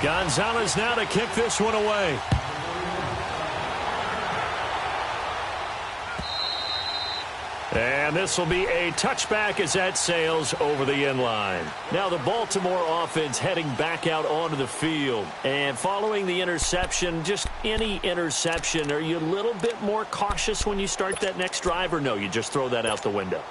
Gonzalez now to kick this one away. And this will be a touchback as that sails over the end line. Now the Baltimore offense heading back out onto the field. And following the interception, just any interception, are you a little bit more cautious when you start that next drive, or no, you just throw that out the window?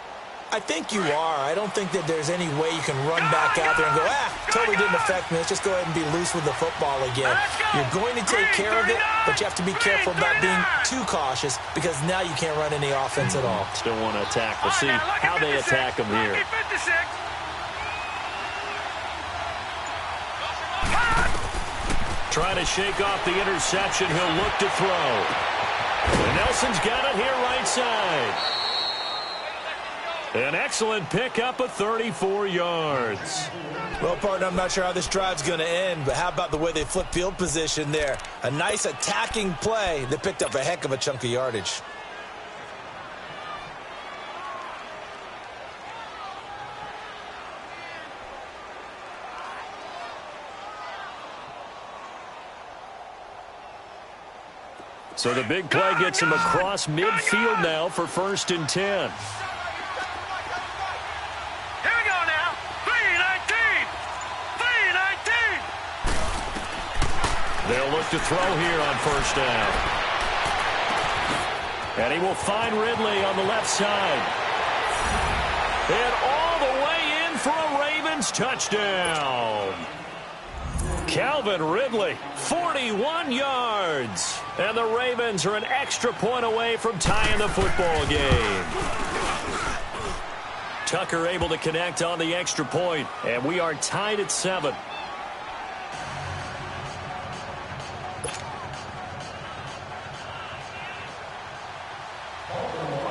I think you are. I don't think that there's any way you can run back out there and go, totally didn't affect me. Let's just go ahead and be loose with the football again. You're going to take care of it, but you have to be careful about being too cautious because now you can't run any offense at all. Still want to attack. We'll see how they attack them here. Trying to shake off the interception. He'll look to throw. And Nelson's got it here right side. An excellent pickup of 34 yards. Well, partner, I'm not sure how this drive's going to end, but how about the way they flip field position there? A nice attacking play that picked up a heck of a chunk of yardage. So the big play gets him across midfield now for 1st and 10. They'll look to throw here on 1st down. And he will find Ridley on the left side. And all the way in for a Ravens touchdown. Calvin Ridley, 41 yards. And the Ravens are an extra point away from tying the football game. Tucker able to connect on the extra point, and we are tied at 7.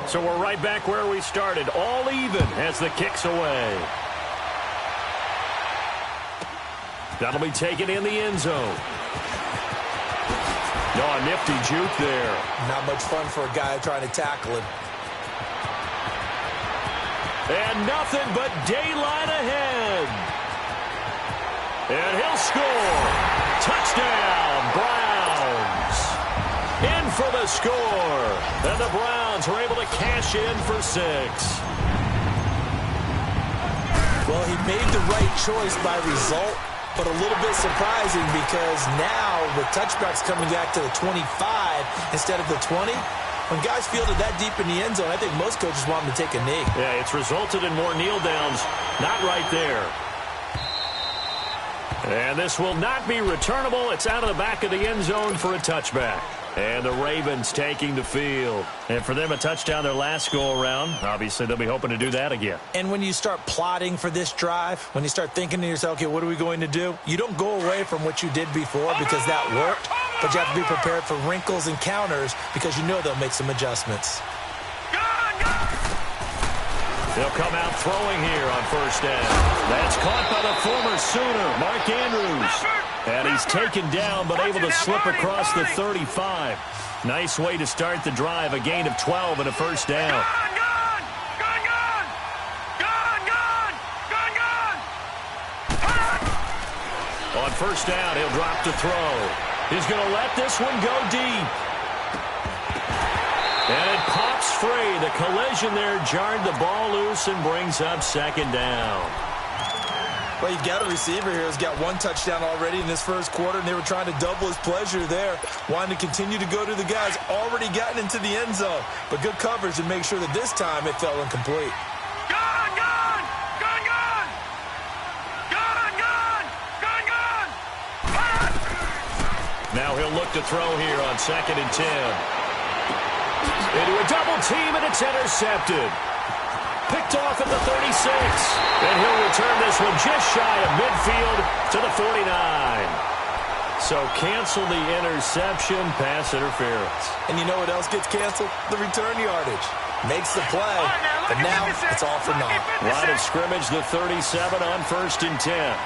So we're right back where we started, all even as the kick's away. That'll be taken in the end zone. No, a nifty juke there. Not much fun for a guy trying to tackle him. And nothing but daylight ahead. And he'll score. Touchdown, Browns. In for the score. And the Browns are able to cash in for 6. Well, he made the right choice by result, but a little bit surprising because now with touchbacks coming back to the 25 instead of the 20, when guys fielded that deep in the end zone, I think most coaches want them to take a knee. Yeah, it's resulted in more kneel downs. Not right there. And this will not be returnable. It's out of the back of the end zone for a touchback. And the Ravens taking the field. And for them, a touchdown their last go-around. Obviously, they'll be hoping to do that again. And when you start plotting for this drive, when you start thinking to yourself, okay, what are we going to do? You don't go away from what you did before because that worked. But you have to be prepared for wrinkles and counters because you know they'll make some adjustments. They'll come out throwing here on 1st down. That's caught by the former Sooner, Mark Andrews. And he's taken down but able to slip across the 35. Nice way to start the drive, a gain of 12 and a 1st down. On 1st down, he'll drop to throw. He's going to let this one go deep. And it pops free. The collision there jarred the ball loose and brings up 2nd down. Well, you've got a receiver here who's got 1 touchdown already in this 1st quarter, and they were trying to double his pleasure there, wanting to continue to go to the guys already gotten into the end zone. But good coverage to make sure that this time it fell incomplete. Now he'll look to throw here on 2nd and 10. Into a double team, and it's intercepted. Picked off at the 36. And he'll return this one just shy of midfield to the 49. So cancel the interception, pass interference. And you know what else gets canceled? The return yardage. Makes the play, but now it's all for naught. Line of scrimmage, the 37 on 1st and 10.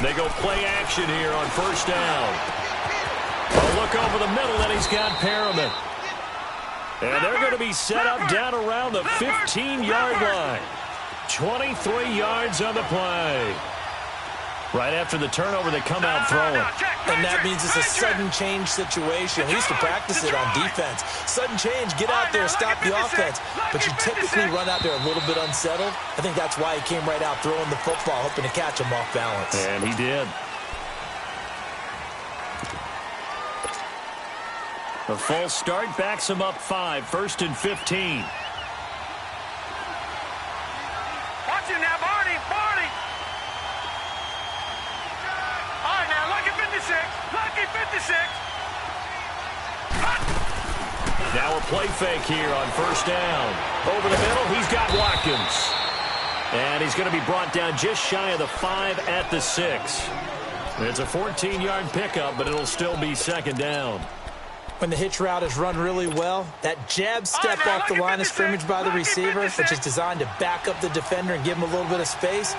They go play action here on 1st down. A look over the middle, and he's got Perriman. And they're going to be set up down around the 15-yard line. 23 yards on the play. Right after the turnover, they come out throwing. And that means it's a sudden change situation. We used to practice it on defense. Sudden change, get out there, stop the offense. But you typically run out there a little bit unsettled. I think that's why he came right out throwing the football, hoping to catch him off balance. And he did. The false start backs him up 5, 1st and 15. Watch him now, Barney, Barney. All right, now, lucky 56, lucky 56. Now a play fake here on 1st down. Over the middle, he's got Watkins. And he's going to be brought down just shy of the 5 at the 6. It's a 14-yard pickup, but it'll still be 2nd down. When the hitch route is run really well, that jab step off the line of scrimmage by the receiver, which is designed to back up the defender and give him a little bit of space,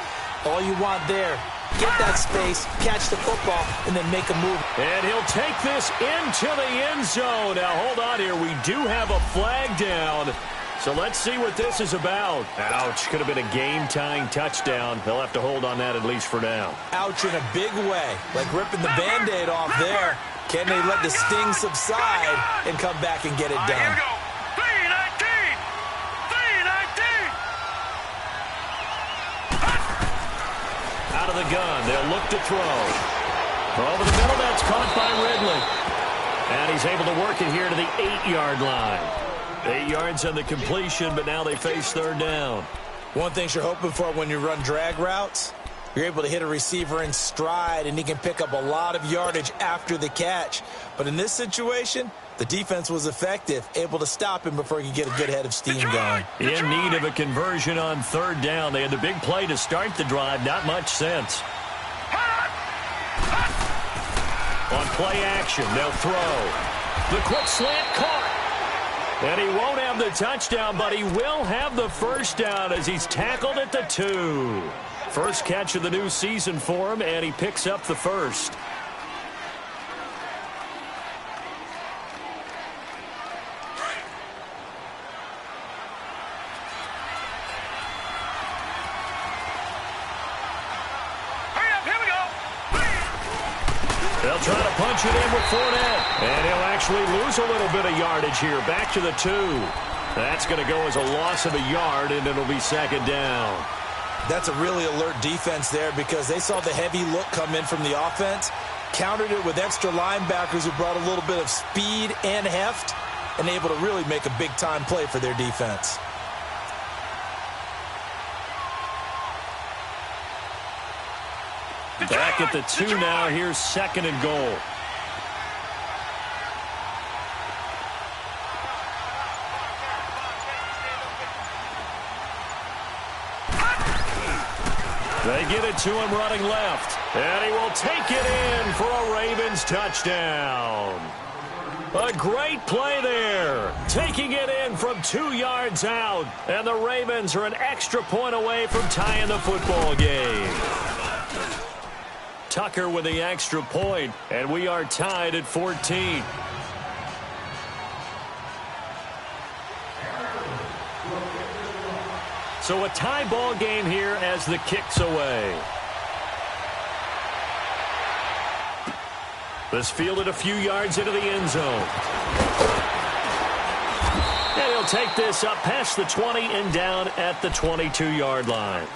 all you want there, get that space, catch the football, and then make a move. And he'll take this into the end zone. Now, hold on here. We do have a flag down. So let's see what this is about. Ouch. Could have been a game-tying touchdown. They'll have to hold on that at least for now. Ouch in a big way, like ripping the Band-Aid off there. Can they let the sting subside and come back and get it done? Here we go. 319. 319. Out of the gun. They'll look to throw. Over the middle, that's caught by Ridley. And he's able to work it here to the 8-yard line. 8 yards on the completion, but now they face 3rd down. One thing you're hoping for when you run drag routes, you're able to hit a receiver in stride, and he can pick up a lot of yardage after the catch. But in this situation, the defense was effective, able to stop him before he could get a good head of steam going. In need of a conversion on 3rd down. They had the big play to start the drive. Not much sense. On play action, they'll throw. The quick slant caught. And he won't have the touchdown, but he will have the 1st down as he's tackled at the 2. First catch of the new season for him, and he picks up the 1st. Hurry up, here we go. They'll try to punch it in with Fournette. And he'll actually lose a little bit of yardage here. Back to the 2. That's going to go as a loss of a yard, and it'll be 2nd down. That's a really alert defense there because they saw the heavy look come in from the offense, countered it with extra linebackers who brought a little bit of speed and heft, and able to really make a big-time play for their defense. Back at the 2 now. Here's 2nd and goal. They get it to him running left. And he will take it in for a Ravens touchdown. A great play there. Taking it in from 2 yards out. And the Ravens are an extra point away from tying the football game. Tucker with the extra point, and we are tied at 14. So a tie ball game here as the kick's away. This fielded a few yards into the end zone. And he'll take this up past the 20 and down at the 22-yard line.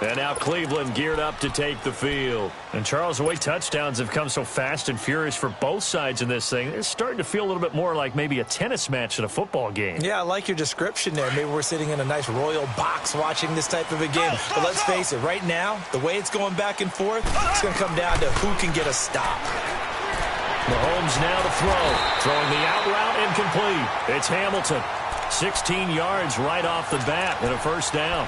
And now Cleveland geared up to take the field. And, Charles, the way touchdowns have come so fast and furious for both sides in this thing, it's starting to feel a little bit more like maybe a tennis match than a football game. Yeah, I like your description there. Maybe we're sitting in a nice royal box watching this type of a game. But let's face it, right now, the way it's going back and forth, it's going to come down to who can get a stop. Mahomes now to throw. Throwing the out route incomplete. It's Hamilton. 16 yards right off the bat and a 1st down.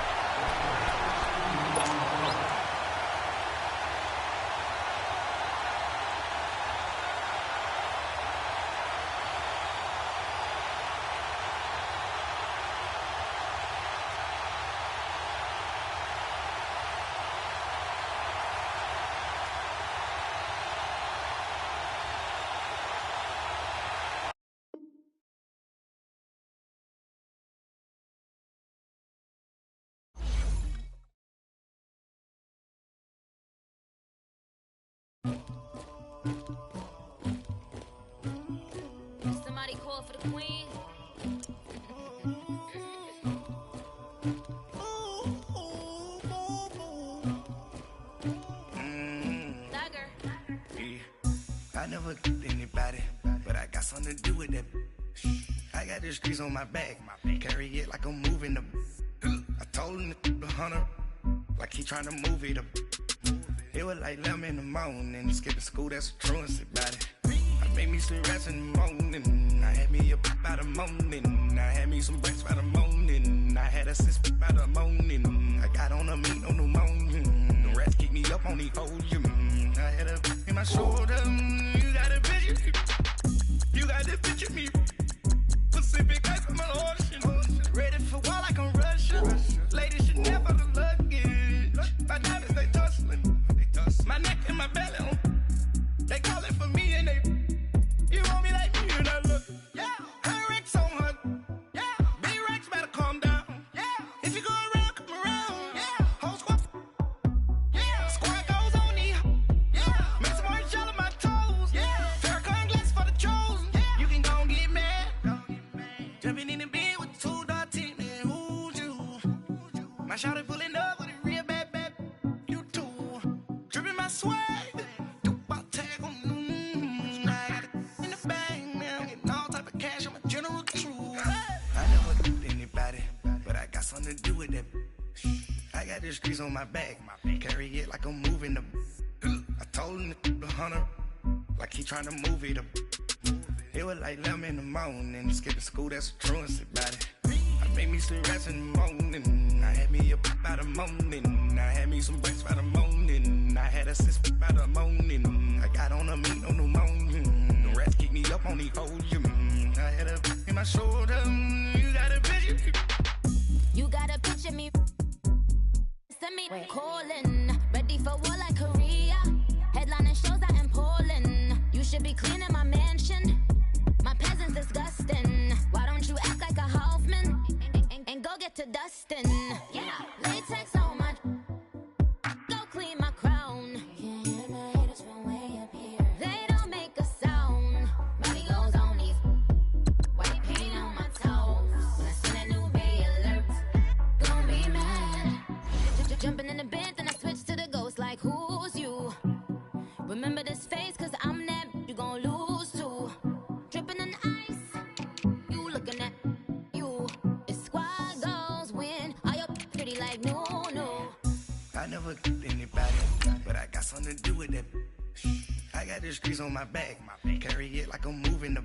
Somebody call for the queen. I never did anybody, but I got something to do with that. I got the streets on my back, carry it like I'm moving the. I told him the hunter, like he trying to move it up. It was like 11 in the morning, skipping school, that's a truancy about it. I made me some rest in the morning, I had me a pop by the morning, I had me some breaks by the morning, I had a sis by the morning, I got on a meat on the morning, the rats keep me up on the ocean, I had a in my shoulder, you got a picture, you got the picture me, Pacific ice on my ocean, ready for war like I'm Russian, ladies should never look luggage, my diamonds they tussling, my neck and my belly on, they calling for me and they, you want me like me and I look, yeah, her Rex on her, yeah, B-Rex better calm down, yeah, if you go around, come around, yeah, whole squad, yeah, squad goes on me, yeah, make some orange gel on my toes, yeah, Farrakhan glass for the chosen, yeah, you can go and get mad, jumping in the bed with 2 dark teeth, man, who's you, my shawty pulling up with a real bad, you too, dripping my swag, something to do with that. I got the streets on my back, carry it like I'm moving the. I told him the hunter, like he trying to move it up. It was like 11 in the morning, skipping school, that's a truancy about it. I made me some rest in the morning, I had me a pop by the morning, I had me some breaks by the morning, I had a sis by the morning, I got on a meat on the morning, the rats keep me up on the ocean, I had a in my shoulder, you got a picture. You gotta picture me. Send me calling. Ready for war like Korea. Headlining shows out in Poland. You should be cleaning my mansion. My peasants disgusting. Why don't you act like a Hoffman and go get to dustin'? Yeah, latex on my. Go clean my crown. Can't hear my haters from way up here. They don't make a sound. Body goes on these. White paint on my toes. When I send a new bay alert. Be mad. Jumping in the bed, then I switch to the ghost like who's you? Remember this face, cause I'm that you gon' lose too. Dripping in ice, you looking at you. It's squad goals win. Are you pretty like no? I never did anybody, but I got something to do with that. I got the streets on my back, carry it like I'm moving the.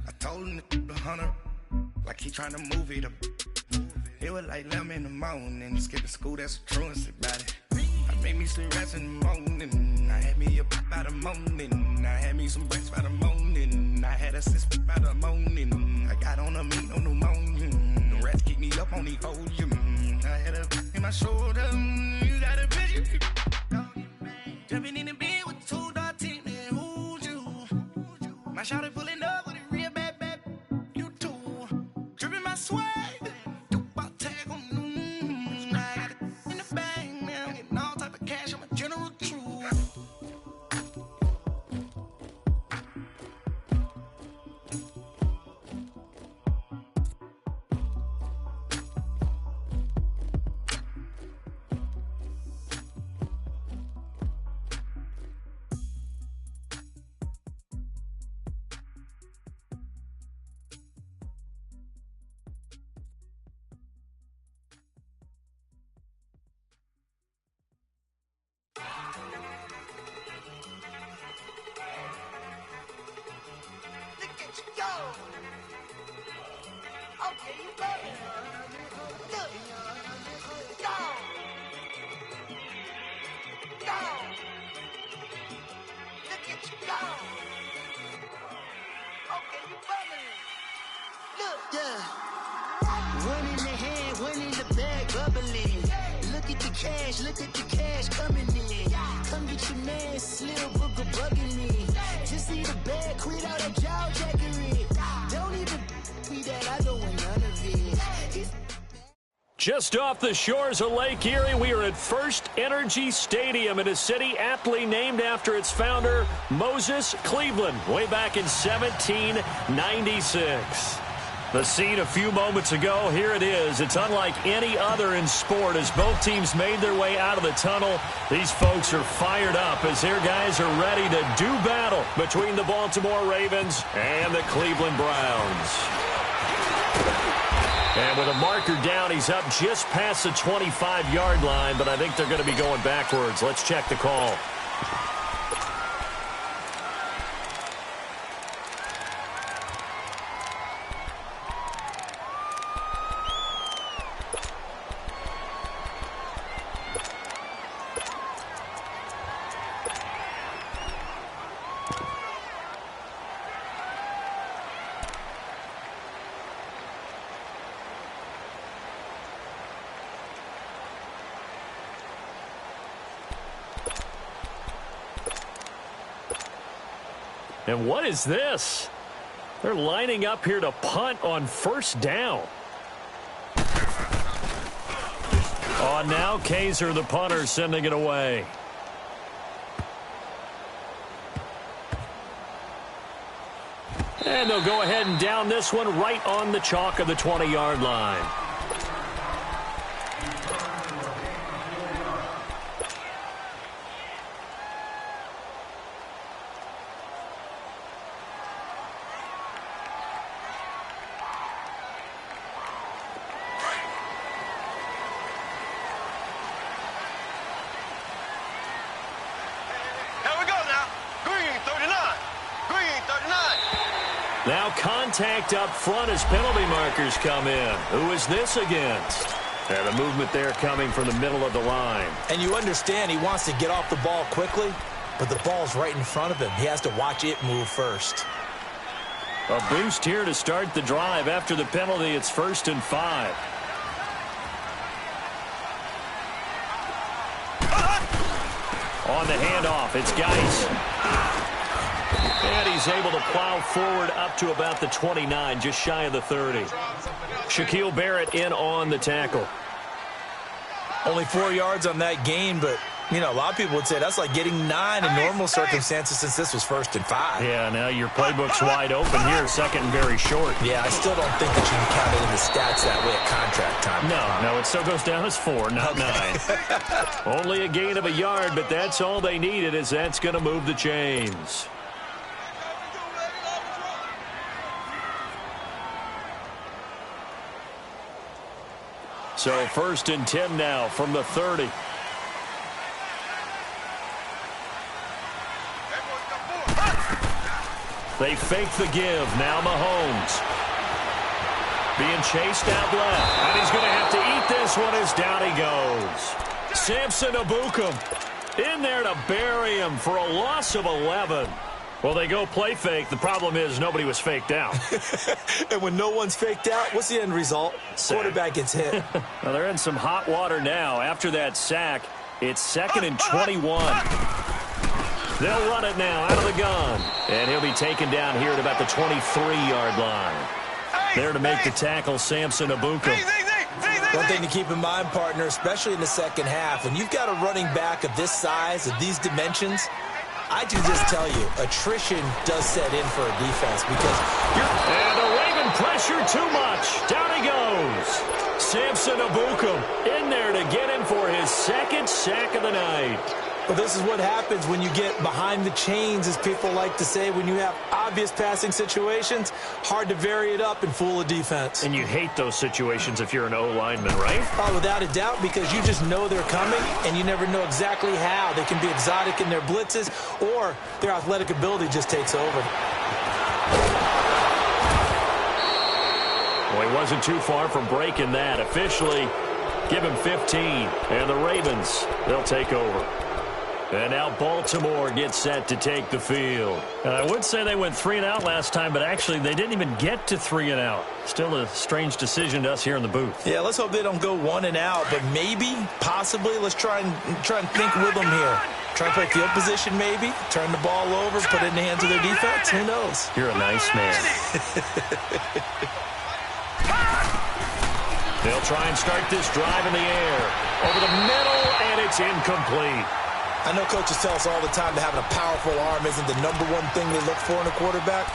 I told him the hunter, like he trying to move it up. It was like 11 in the morning, skipping school, that's a truancy about it. I made me some rest in the morning, I had me a pop by the morning, I had me some breaks by the morning, I had a sis by the morning, I got on a meat on the morning, the rats keep me up on the ocean, I had a in my shoulder, you got a picture, jumping in the bed with 2 dark teeth, man, who's you, my shawty pulling up with a real bad, you too, dripping my swag. One in the hand, one in the bag, bubbling. Look at the cash coming in. Come get your man, Slim Booker bugging me. Just need a bag, quit all that jaw jackery. Don't even be that, I don't want none of it. Just off the shores of Lake Erie, we are at First Energy Stadium in a city aptly named after its founder, Moses Cleveland, way back in 1796. The scene a few moments ago, here it is. It's unlike any other in sport as both teams made their way out of the tunnel. These folks are fired up as their guys are ready to do battle between the Baltimore Ravens and the Cleveland Browns. And with a marker down, he's up just past the 25-yard line, but I think they're going to be going backwards. Let's check the call. And what is this? They're lining up here to punt on first down. On now, Kaiser, the punter, sending it away. And they'll go ahead and down this one right on the chalk of the 20-yard line. Now contact up front as penalty markers come in. Who is this against? And a movement there coming from the middle of the line. And you understand he wants to get off the ball quickly, but the ball's right in front of him. He has to watch it move first. A boost here to start the drive. After the penalty, it's 1st and 5. On the handoff, it's Geis. And he's able to plow forward up to about the 29, just shy of the 30. Shaquille Barrett in on the tackle. Only 4 yards on that gain, but, you know, a lot of people would say that's like getting 9 in normal circumstances since this was 1st and 5. Yeah, now your playbook's wide open here, second and very short. Yeah, I still don't think that you can count it in the stats that way at contract time. No, it still goes down as 4, not 9. Only a gain of a yard, but that's all they needed, as that's going to move the chains. So 1st and 10 now from the 30. They fake the give. Now Mahomes. Being chased out left. And he's going to have to eat this one as down he goes. Samson Ebukam in there to bury him for a loss of 11. Well, they go play fake. The problem is nobody was faked out. And when no one's faked out, what's the end result? Sack. Quarterback gets hit. Well, they're in some hot water now. After that sack, it's 2nd and 21. They'll run it now out of the gun. And he'll be taken down here at about the 23-yard line. There to make the tackle, Samson Ebukam. One thing to keep in mind, partner, especially in the second half, when you've got a running back of this size, of these dimensions, I can just tell you, attrition does set in for a defense because and the Raven pressure too much. Down he goes. Samson Ebukam in there to get him for his 2nd sack of the night. Well, this is what happens when you get behind the chains, as people like to say. When you have obvious passing situations, hard to vary it up and fool a defense. And you hate those situations if you're an O-lineman, right? Oh, without a doubt, because you just know they're coming, and you never know exactly how. They can be exotic in their blitzes, or their athletic ability just takes over. Well, he wasn't too far from breaking that. Officially, give him 15. And the Ravens, they'll take over. And now Baltimore gets set to take the field. I would say they went 3 and out last time, but actually they didn't even get to 3 and out. Still a strange decision to us here in the booth. Yeah, let's hope they don't go 1 and out, but maybe, possibly, let's try and think with them here. Try and play field position maybe, turn the ball over, put it in the hands of their defense. Who knows? You're a nice man. They'll try and start this drive in the air. Over the middle, and it's incomplete. I know coaches tell us all the time that having a powerful arm isn't the #1 thing they look for in a quarterback.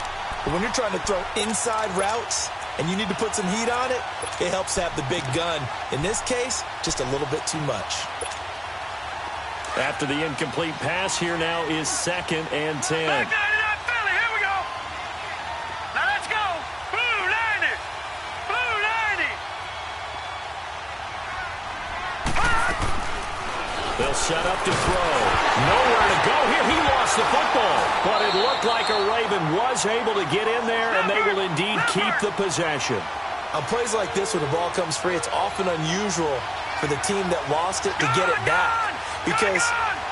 But when you're trying to throw inside routes and you need to put some heat on it, it helps to have the big gun. In this case, just a little bit too much. After the incomplete pass, here now is 2nd and 10. They'll set up to throw. Nowhere to go here. He lost the football. But it looked like a Raven was able to get in there, and they will indeed keep the possession. On plays like this where the ball comes free, it's often unusual for the team that lost it to get it back. Because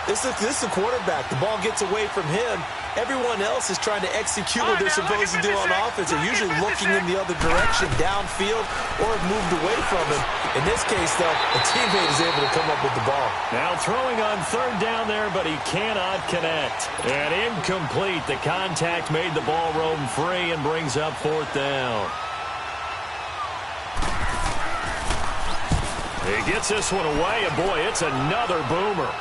this is a quarterback. The ball gets away from him. Everyone else is trying to execute what they're supposed to do on offense. They're usually looking in the other direction, downfield, or have moved away from him. In this case, though, a teammate is able to come up with the ball. Now throwing on 3rd down there, but he cannot connect. And incomplete. The contact made the ball roam free and brings up 4th down. He gets this one away, and boy, it's another boomer.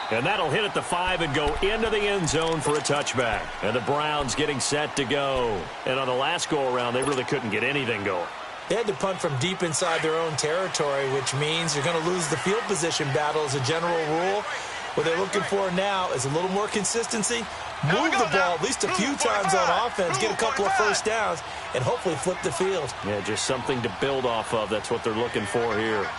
And that'll hit at the 5 and go into the end zone for a touchback. And the Browns getting set to go. And on the last go-around, they really couldn't get anything going. They had to punt from deep inside their own territory, which means you're going to lose the field position battle as a general rule. What they're looking for now is a little more consistency. Move the ball at least a few times on offense, get a couple of first downs, and hopefully flip the field. Yeah, just something to build off of. That's what they're looking for here.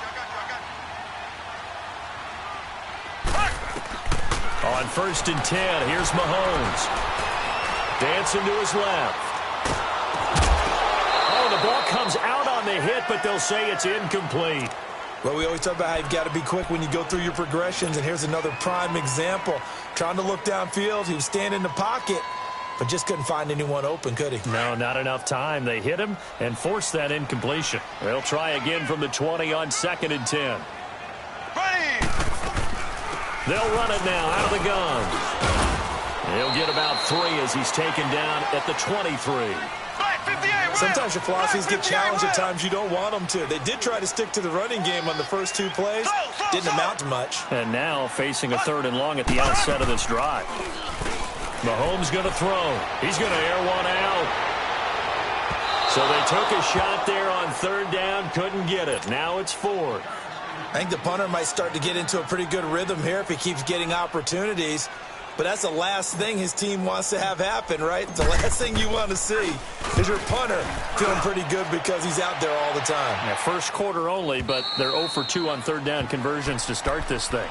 On 1st and 10, here's Mahomes. Dancing to his left. Oh, the ball comes out on the hit, but they'll say it's incomplete. Well, we always talk about how you've got to be quick when you go through your progressions, and here's another prime example. Trying to look downfield, he was standing in the pocket, but just couldn't find anyone open, could he? No, not enough time. They hit him and forced that incompletion. They'll try again from the 20 on 2nd and 10. They'll run it now out of the gun. He'll get about 3 as he's taken down at the 23. Sometimes your philosophies get challenged at times you don't want them to. They did try to stick to the running game on the first 2 plays. Didn't amount to much. And now facing a 3rd and long at the outset of this drive. Mahomes going to throw. He's going to air one out. So they took a shot there on 3rd down. Couldn't get it. Now it's 4th. I think the punter might start to get into a pretty good rhythm here if he keeps getting opportunities. But that's the last thing his team wants to have happen, right? The last thing you want to see is your punter feeling pretty good because he's out there all the time. Yeah, first quarter only, but they're 0 for 2 on 3rd down conversions to start this thing.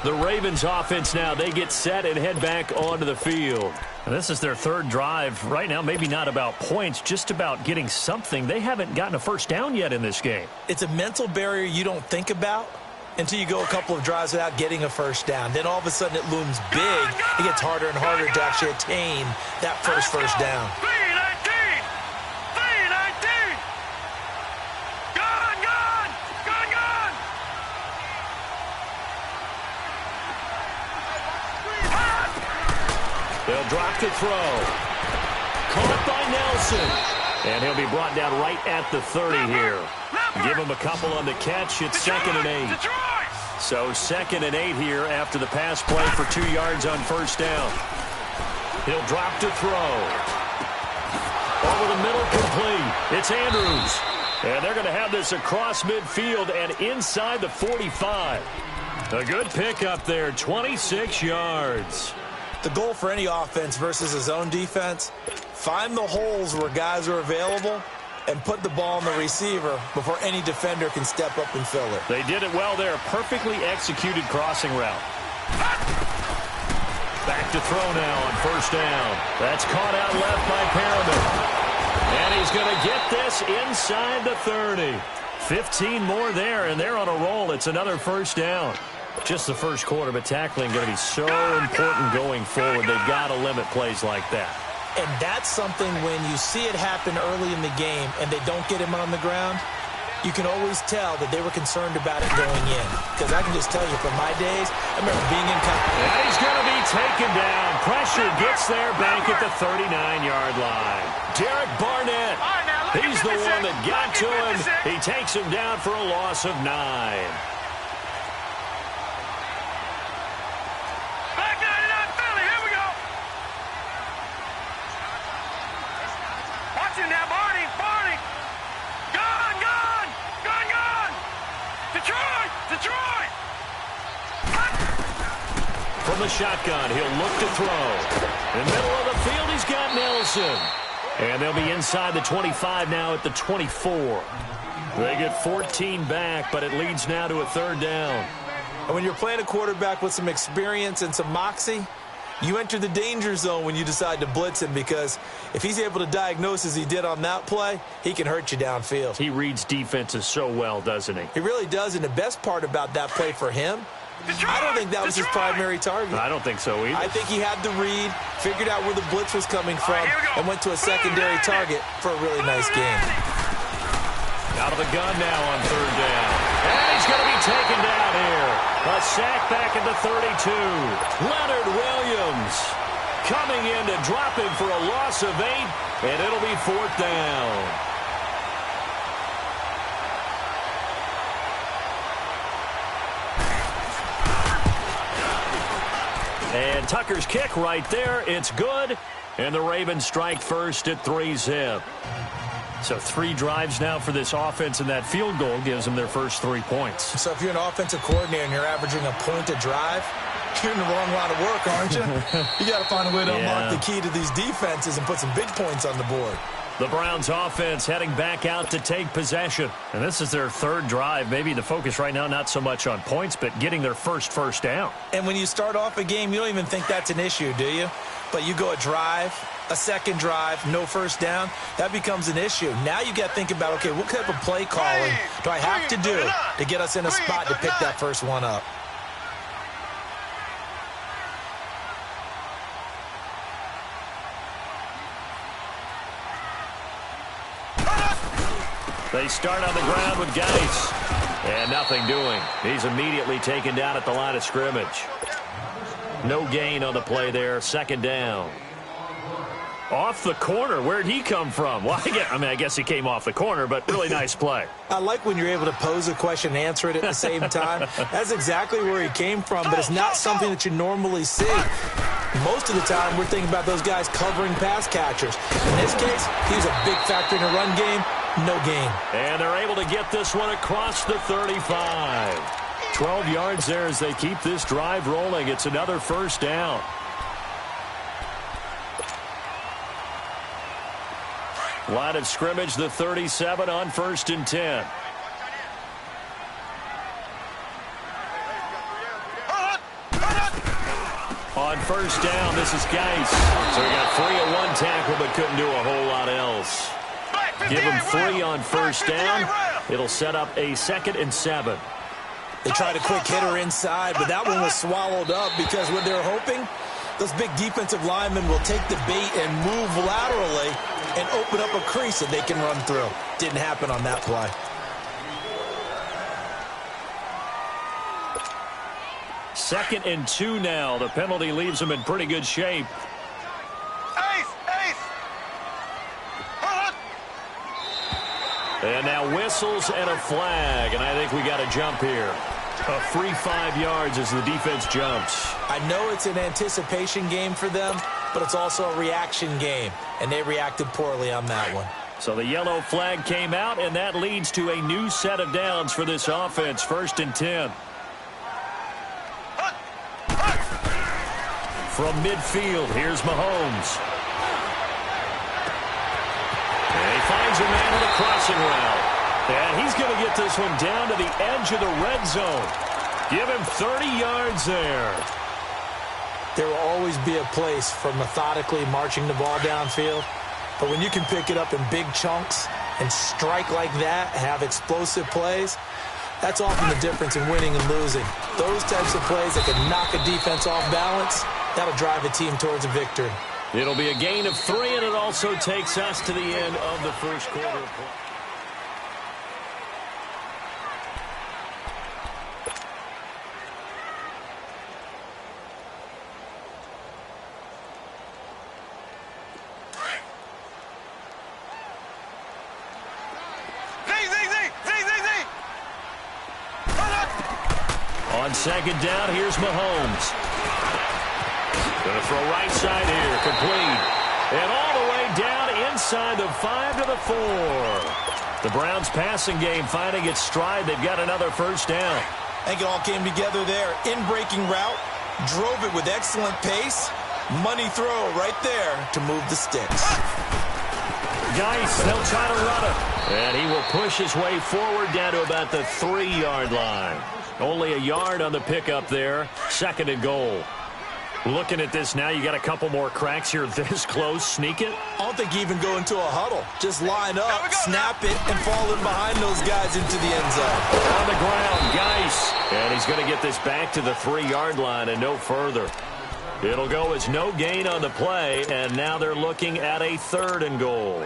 The Ravens offense now, they get set and head back onto the field. And this is their 3rd drive. Right now, maybe not about points, just about getting something. They haven't gotten a first down yet in this game. It's a mental barrier you don't think about until you go a couple of drives without getting a first down. Then all of a sudden it looms big. It gets harder and harder to actually attain that first down. They'll drop to throw. Caught by Nelson. And he'll be brought down right at the 30 here. Give him a couple on the catch. It's 2nd and 8. So 2nd and 8 here after the pass play for 2 yards on first down. He'll drop to throw. Over the middle, complete. It's Andrews. And they're going to have this across midfield and inside the 45. A good pickup there, 26 yards. The goal for any offense versus his own defense, find the holes where guys are available and put the ball on the receiver before any defender can step up and fill it. They did it well there. Perfectly executed crossing route. Back to throw now on first down. That's caught out left by Perriman. And he's going to get this inside the 30. 15 more there, and they're on a roll. It's another first down. Just the first quarter, but tackling going to be so important going forward. They've got to limit plays like that. And that's something when you see it happen early in the game and they don't get him on the ground, you can always tell that they were concerned about it going in. Because I can just tell you from my days, I remember being in company. And he's going to be taken down. Pressure gets there back at the 39-yard line. Derek Barnett He's the one that got to him. He takes him down for a loss of 9. Back 99 Philly, here we go. Watch him now, Barney. Gone. Detroit. From the shotgun, he'll look to throw. In the middle of the field, he's got Nelson. And they'll be inside the 25 now at the 24. They get 14 back, but it leads now to a 3rd down. And when you're playing a quarterback with some experience and some moxie, you enter the danger zone when you decide to blitz him, because if he's able to diagnose as he did on that play, he can hurt you downfield. He reads defenses so well, doesn't he? He really does, and the best part about that play for him, I don't think that was his primary target. I don't think so either. I think he had the read, figured out where the blitz was coming from, and went to a secondary target for a really nice game. Out of the gun now on 3rd down. And he's going to be taken down here. A sack back at the 32. Leonard Williams coming in to drop him for a loss of 8, and it'll be 4th down. And Tucker's kick right there. It's good. And the Ravens strike first at 3-zip. So 3 drives now for this offense, and that field goal gives them their first 3 points. So if you're an offensive coordinator and you're averaging a point a drive, you're in the wrong line of work, aren't you? You got to find a way to unlock the key to these defenses and put some big points on the board. The Browns offense heading back out to take possession. And this is their 3rd drive. Maybe the focus right now not so much on points, but getting their first down. And when you start off a game, you don't even think that's an issue, do you? But you go a drive, a second drive, no first down, that becomes an issue. Now you got to think about, okay, what type of play calling do I have to do to get us in a spot to pick that first one up? They start on the ground with Geis. And nothing doing. He's immediately taken down at the line of scrimmage. No gain on the play there. 2nd down. Off the corner. Where'd he come from? Well, I guess he came off the corner, but really nice play. I like when you're able to pose a question and answer it at the same time. That's exactly where he came from, but it's not something that you normally see. Most of the time, we're thinking about those guys covering pass catchers. In this case, he was a big factor in the run game. No gain. And they're able to get this one across the 35. 12 yards there as they keep this drive rolling. It's another first down. Line of scrimmage, the 37 on 1st and 10. On 1st down, this is Geis. So he got 3 at 1 tackle, but couldn't do a whole lot else. Give him 3 on 1st down. It'll set up a 2nd and 7. They tried a quick hitter inside, but that one was swallowed up because what they're hoping, those big defensive linemen will take the bait and move laterally and open up a crease that they can run through. Didn't happen on that play. Second and 2 now. The penalty leaves them in pretty good shape. And now whistles and a flag, and I think we got a jump here. A free 5 yards as the defense jumps. I know it's an anticipation game for them, but it's also a reaction game, and they reacted poorly on that one. So the yellow flag came out, and that leads to a new set of downs for this offense. 1st and 10. From midfield, here's Mahomes. And he finds a man on a crossing route. And he's going to get this one down to the edge of the red zone. Give him 30 yards there. There will always be a place for methodically marching the ball downfield. But when you can pick it up in big chunks and strike like that, have explosive plays, that's often the difference in winning and losing. Those types of plays that can knock a defense off balance, that'll drive a team towards a victory. It'll be a gain of 3, and it also takes us to the end of the first quarter. On second down, here's Mahomes. Going to throw right side here, complete. And all the way down inside the 5 to the 4. The Browns passing game finding its stride. They've got another first down. I think it all came together there. In-breaking route, drove it with excellent pace. Money throw right there to move the sticks. Geis, they'll try to run it. And he will push his way forward down to about the 3-yard line. Only a yard on the pickup there. Second and goal. Looking at this now, you got a couple more cracks here this close. Sneak it? I don't think you even go into a huddle. Just line up, snap it, and fall in behind those guys into the end zone. On the ground, Geis. And he's going to get this back to the 3-yard line and no further. It'll go as no gain on the play, and now they're looking at a 3rd and goal.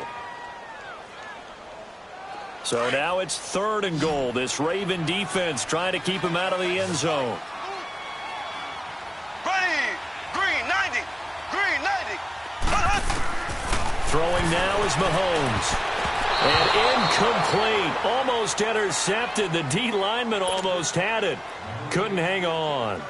So now it's 3rd and goal. This Raven defense trying to keep him out of the end zone. Throwing now is Mahomes. And incomplete. Almost intercepted. The D lineman almost had it. Couldn't hang on.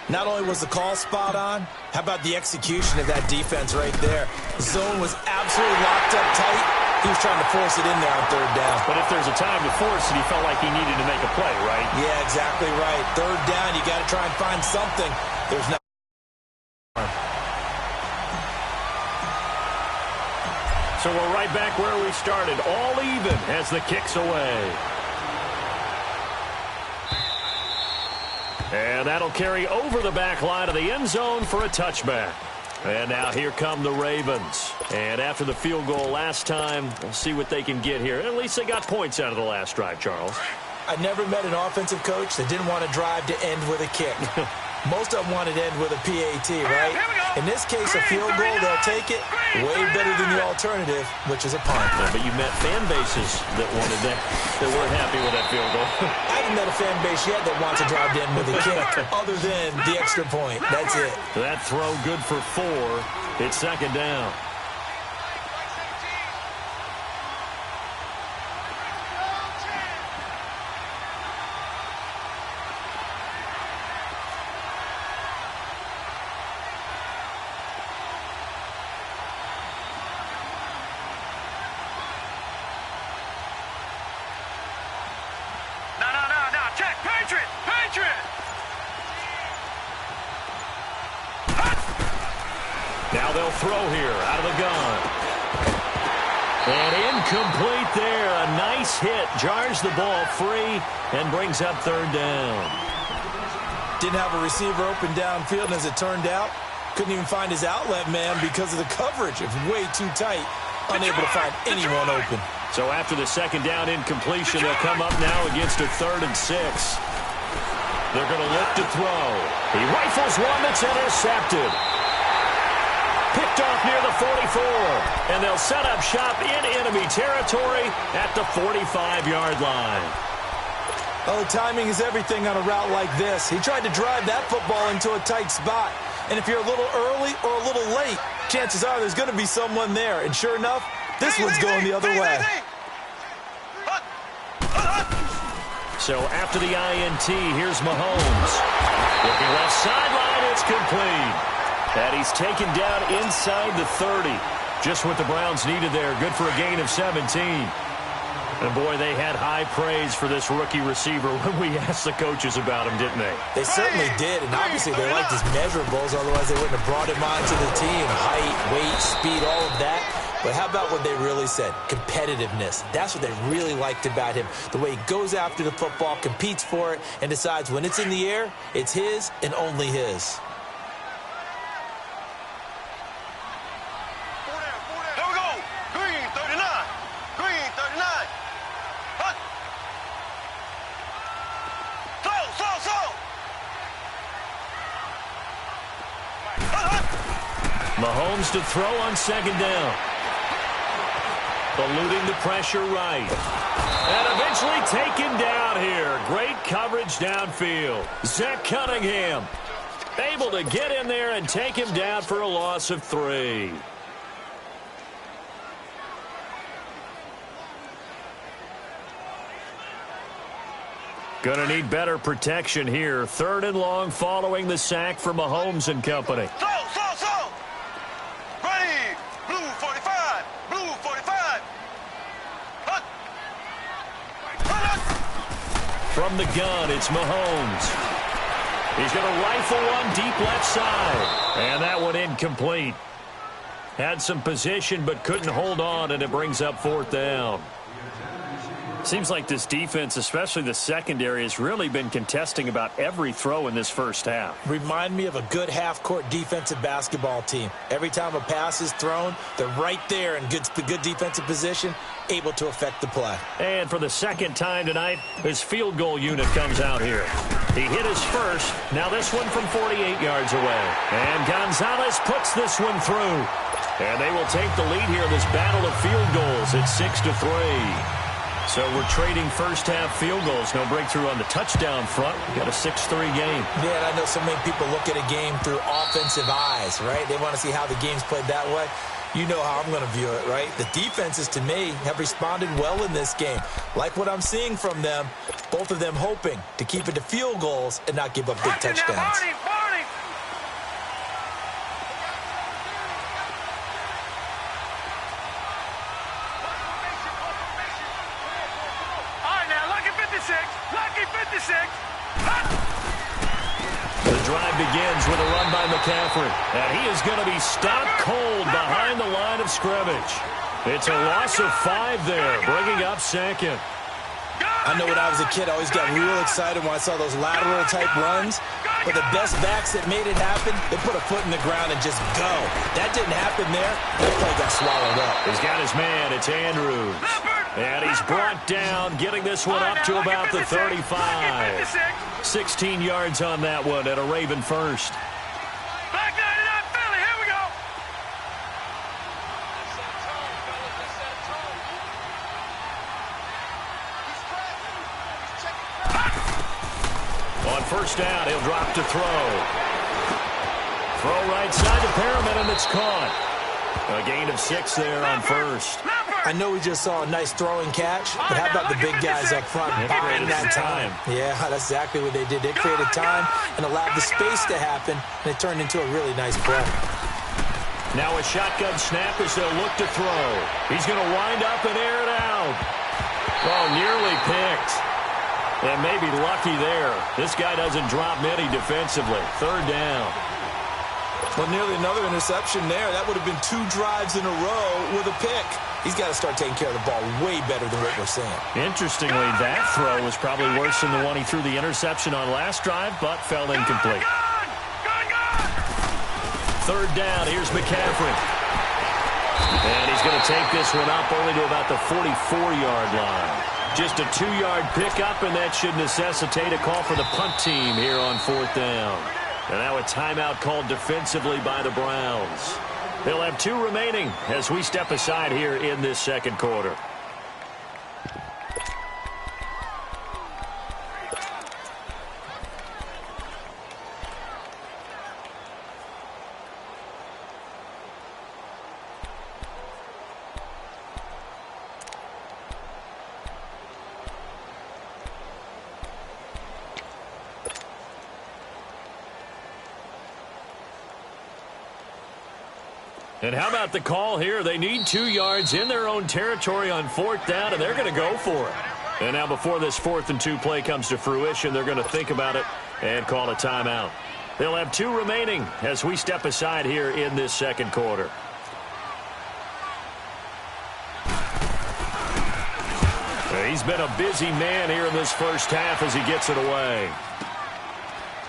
Not only was the call spot on, how about the execution of that defense right there? The zone was absolutely locked up tight. He was trying to force it in there on 3rd down. But if there's a time to force it, he felt like he needed to make a play, right? Yeah, exactly right. 3rd down, you got to try and find something. There's not. So we're right back where we started. All even as the kick's away. And that'll carry over the back line of the end zone for a touchback. And now here come the Ravens. And after the field goal last time, we'll see what they can get here. At least they got points out of the last drive, Charles. I never met an offensive coach that didn't want to drive to end with a kick. Most of them wanted to end with a PAT, right? In this case, a field goal, they'll take it. Way better than the alternative, which is a punt. Yeah, but you met fan bases that wanted that weren't happy with that field goal. I haven't met a fan base yet that wants to drive to end with a kick, other than the extra point. That's it. That throw good for 4. It's second down. Now they'll throw here out of the gun. And incomplete there. A nice hit. Jars the ball free and brings up 3rd down. Didn't have a receiver open downfield, and as it turned out, couldn't even find his outlet man because of the coverage. It was way too tight. Unable to find anyone open. So after the second down incompletion, they'll come up now against a 3rd and 6. They're going to look to throw. He rifles one that's intercepted. Picked off near the 44. And they'll set up shop in enemy territory at the 45-yard line. Oh, timing is everything on a route like this. He tried to drive that football into a tight spot. And if you're a little early or a little late, chances are there's going to be someone there. And sure enough, this one's going the other way. So after the INT, here's Mahomes. Looking left sideline, it's complete. And he's taken down inside the 30. Just what the Browns needed there. Good for a gain of 17. And, boy, they had high praise for this rookie receiver when we asked the coaches about him, didn't they? They certainly did, and obviously they liked his measurables, otherwise they wouldn't have brought him onto the team. Height, weight, speed, all of that. But how about what they really said? Competitiveness. That's what they really liked about him. The way he goes after the football, competes for it, and decides when it's in the air, it's his and only his. Here we go. Green 39. Green 39. Hut. Slow. Hut, hut. Mahomes to throw on second down. Eluding the pressure right. And eventually taken down here. Great coverage downfield. Zach Cunningham able to get in there and take him down for a loss of 3. Going to need better protection here. 3rd and long following the sack from Mahomes and company. Slow. Ready. Blue 45. Blue 45. Hut. From the gun, it's Mahomes. He's going to rifle one deep left side. And that one incomplete. Had some position but couldn't hold on, and it brings up 4th down. Seems like this defense, especially the secondary, has really been contesting about every throw in this first half. Remind me of a good half-court defensive basketball team. Every time a pass is thrown, they're right there in good defensive position, able to affect the play. And for the second time tonight, his field goal unit comes out here. He hit his first. Now this one from 48 yards away. And Gonzalez puts this one through. And they will take the lead here in this battle of field goals at 6-3. So we're trading first-half field goals. No breakthrough on the touchdown front. We got a 6-3 game. Yeah, and I know so many people look at a game through offensive eyes, right? They want to see how the game's played that way. You know how I'm going to view it, right? The defenses, to me, have responded well in this game. Like what I'm seeing from them, both of them hoping to keep it to field goals and not give up big touchdowns. The drive begins with a run by McCaffrey. And he is going to be stopped cold behind the line of scrimmage. It's a loss of 5 there, bringing up 2nd. I know when I was a kid, I always got real excited when I saw those lateral-type runs. But the best backs that made it happen, they put a foot in the ground and just go. That didn't happen there. That play got swallowed up. He's got his man. It's Andrews. And he's brought down, getting this one up to about the 35. 16 yards on that one at a Raven first. Back 99 Philly, here we go. On first down, he'll drop to throw. Throw right side to Perriman, and it's caught. A gain of 6 there on first. I know we just saw a nice throwing catch, but how about the big guys up front buying that time? Yeah, that's exactly what they did. They created time and allowed the space to happen, and it turned into a really nice play. Now a shotgun snap as they'll look to throw. He's going to wind up and air it out. Oh, nearly picked. And maybe lucky there. This guy doesn't drop many defensively. 3rd down. Well, nearly another interception there. That would have been 2 drives in a row with a pick. He's got to start taking care of the ball way better than what we're seeing. Interestingly, that throw was probably worse than the one he threw the interception on last drive, but fell incomplete. 3rd down, here's McCaffrey. And he's going to take this one up only to about the 44-yard line. Just a 2-yard pickup, and that should necessitate a call for the punt team here on 4th down. And now a timeout called defensively by the Browns. They'll have 2 remaining as we step aside here in this second quarter. And how about the call here? They need 2 yards in their own territory on 4th down, and they're going to go for it. And now before this 4th and 2 play comes to fruition, they're going to think about it and call a timeout. They'll have 2 remaining as we step aside here in this second quarter. He's been a busy man here in this first half as he gets it away.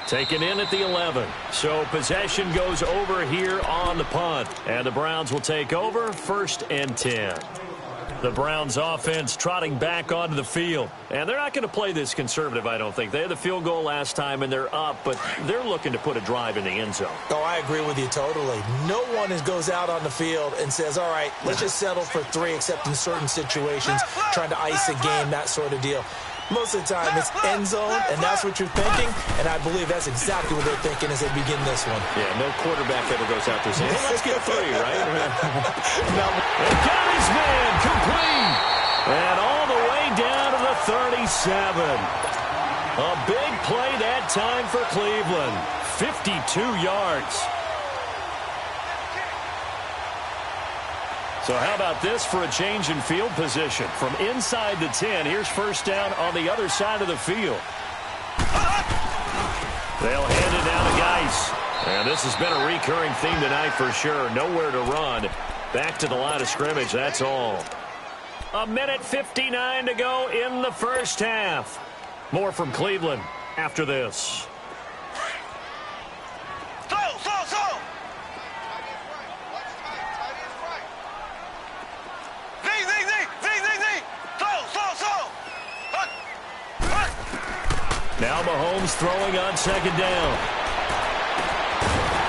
Taken in at the 11. So possession goes over here on the punt. And the Browns will take over 1st and 10. The Browns offense trotting back onto the field. And they're not going to play this conservative, I don't think. They had the field goal last time, and they're up, but they're looking to put a drive in the end zone. Oh, I agree with you totally. No one goes out on the field and says, all right, let's just settle for 3, except in certain situations, trying to ice a game, that sort of deal. Most of the time, it's end zone, and that's what you're thinking, and I believe that's exactly what they're thinking as they begin this one. Yeah, no quarterback ever goes out there saying, hey, let's get 3, right? No. And got his man complete, and all the way down to the 37. A big play that time for Cleveland. 52 yards. So how about this for a change in field position? From inside the 10, here's first down on the other side of the field. They'll hand it down to Geis. And this has been a recurring theme tonight for sure. Nowhere to run. Back to the line of scrimmage, that's all. 1:59 to go in the first half. More from Cleveland after this. Now Mahomes throwing on second down.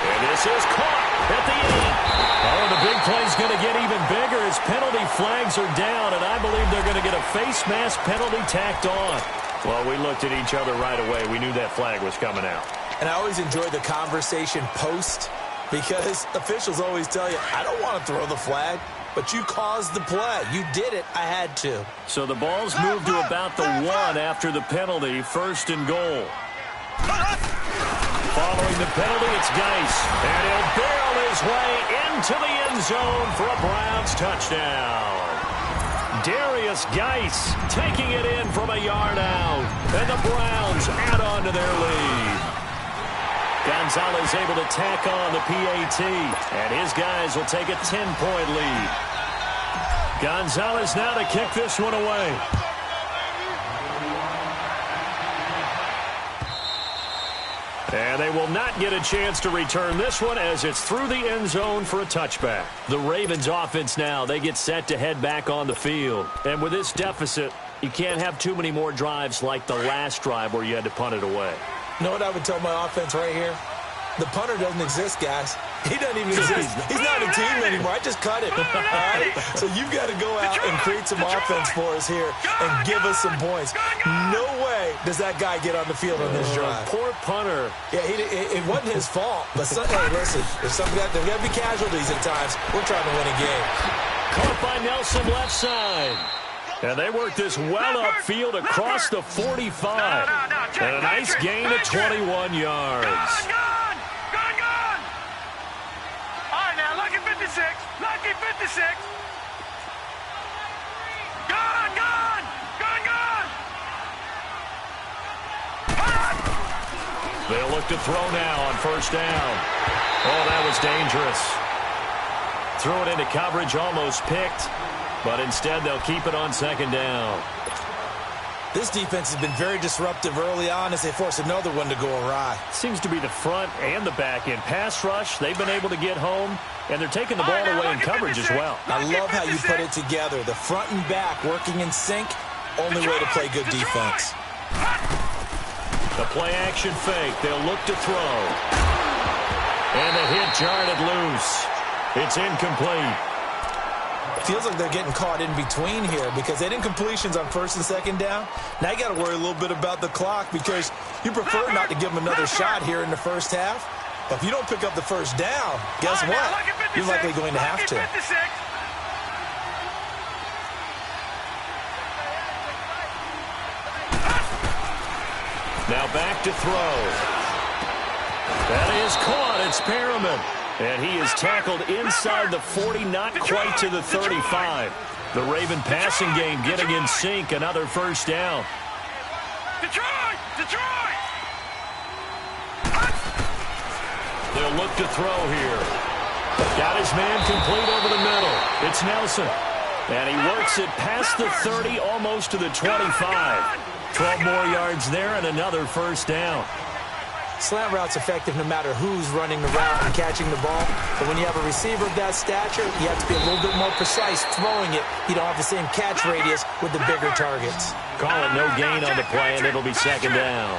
And this is caught at the 8. Oh, the big play's going to get even bigger as penalty flags are down, and I believe they're going to get a face mask penalty tacked on. Well, we looked at each other right away. We knew that flag was coming out. And I always enjoy the conversation post because officials always tell you, I don't want to throw the flag. But you caused the play. You did it. I had to. So the ball's moved to about the 1 after the penalty. First and goal. Following the penalty, it's Geis. And he'll barrel his way into the end zone for a Browns touchdown. Darius Geis taking it in from a yard out. And the Browns add on to their lead. Gonzalez able to tack on the PAT, and his guys will take a 10-point lead. Gonzalez now to kick this one away. And they will not get a chance to return this one as it's through the end zone for a touchback. The Ravens offense now, they get set to head back on the field. And with this deficit, you can't have too many more drives like the last drive where you had to punt it away. You know what I would tell my offense right here? The punter doesn't exist, guys. He doesn't even exist. He's not a team anymore. I just cut it. All right? So you've got to go out and create some offense for us here and give us some points. No way does that guy get on the field on this drive. Poor punter. Yeah, it wasn't his fault. But, hey, listen, there's got to be casualties at times. We're trying to win a game. Caught by Nelson left side. And they work this well upfield across the 45. And a nice gain of 21 yards. Gone! All right, now, lucky 56. Lucky 56. Gone! They'll look to throw now on first down. Oh, that was dangerous. Threw it into coverage, almost picked. But instead, they'll keep it on second down. This defense has been very disruptive early on as they force another one to go awry. Seems to be the front and the back end. Pass rush, they've been able to get home, and they're taking the ball away in coverage as well. I love how you put it together. The front and back working in sync, only way to play good defense. The play-action fake, they'll look to throw. And the hit jarred it loose. It's incomplete. Feels like they're getting caught in between here because they didn't completions on first and second down. Now you got to worry a little bit about the clock because you prefer not to give them another shot here in the first half. But if you don't pick up the first down, guess what? You're likely going to have to. Now back to throw. That is caught. It's Perriman. And he is tackled inside the 40, not quite to the 35. The Raven passing game getting in sync. Another first down. Detroit! They'll look to throw here. Got his man complete over the middle. It's Nelson. And he works it past the 30, almost to the 25. 12 more yards there and another first down. Slant route's effective no matter who's running the route and catching the ball. But when you have a receiver of that stature, you have to be a little bit more precise throwing it. You don't have the same catch radius with the bigger targets. Call it no gain on the play, and it'll be second down.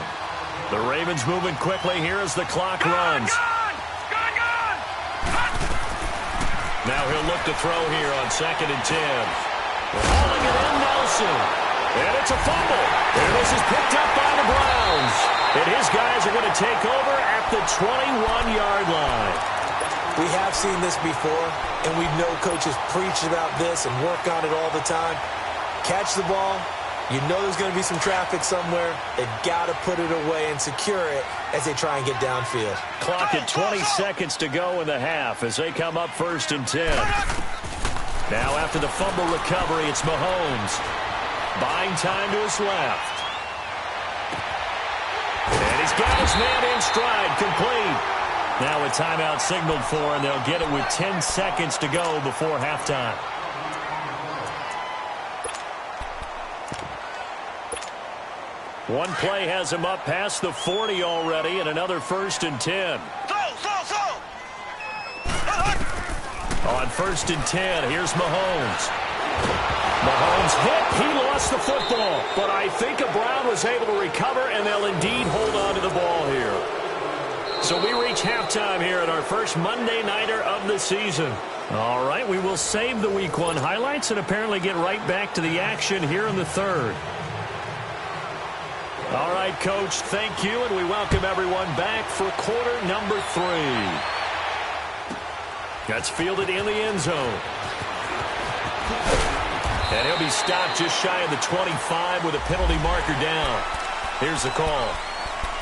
The Ravens moving quickly here as the clock runs. Now he'll look to throw here on second and 10. Hauling it in, Nelson. And it's a fumble. And this is picked up by the Browns. And his guys are going to take over at the 21-yard line. We have seen this before, and we know coaches preach about this and work on it all the time. Catch the ball, You know there's going to be some traffic somewhere. They've got to put it away and secure it as they try and get downfield. Clock at 20 seconds to go in the half as they come up 1st and 10. Now after the fumble recovery, it's Mahomes. Buying time to his left. And he's got his man in stride, complete. Now a timeout signaled for, and they'll get it with 10 seconds to go before halftime. One play has him up past the 40 already, and another 1st and 10. On 1st and 10, here's Mahomes. Mahomes hit. He lost the football. But I think Brown was able to recover, and they'll indeed hold on to the ball here. So we reach halftime here at our first Monday Nighter of the season. All right, we will save the Week 1 highlights and apparently get right back to the action here in the third. All right, Coach, thank you, and we welcome everyone back for quarter number 3. That's fielded in the end zone. And he'll be stopped just shy of the 25 with a penalty marker down. Here's the call.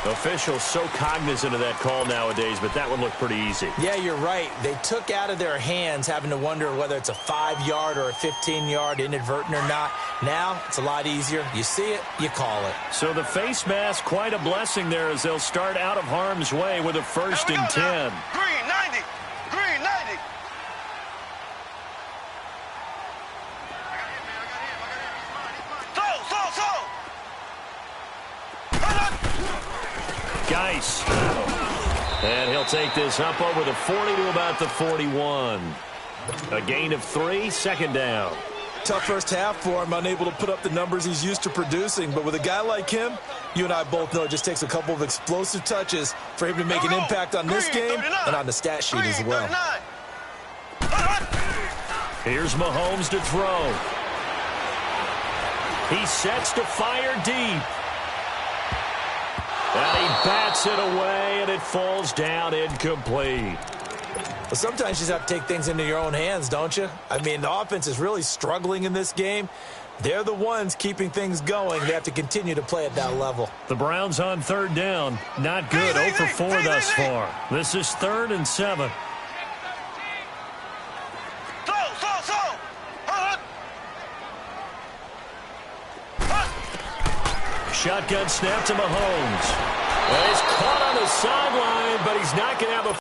Officials so cognizant of that call nowadays, but that one looked pretty easy. Yeah, you're right. They took out of their hands having to wonder whether it's a 5-yard or a 15-yard inadvertent or not. Now, it's a lot easier. You see it, you call it. So the face mask, quite a blessing there as they'll start out of harm's way with a 1st and 10. Green 90. Green 90. Geis. And he'll take this up over the 40 to about the 41. A gain of 3, 2nd down. Tough first half for him, unable to put up the numbers he's used to producing. But with a guy like him, you and I both know it just takes a couple of explosive touches for him to make an impact on this game and on the stat sheet as well. Here's Mahomes to throw. He sets to fire deep. And he bats it away, and it falls down incomplete. Well, sometimes you just have to take things into your own hands, don't you? I mean, the offense is really struggling in this game. They're the ones keeping things going. They have to continue to play at that level. The Browns on 3rd down. Not good. 0 for 4 thus far. This is 3rd and 7. Shotgun snap to Mahomes. Well, he's caught on the sideline, but he's not going to have a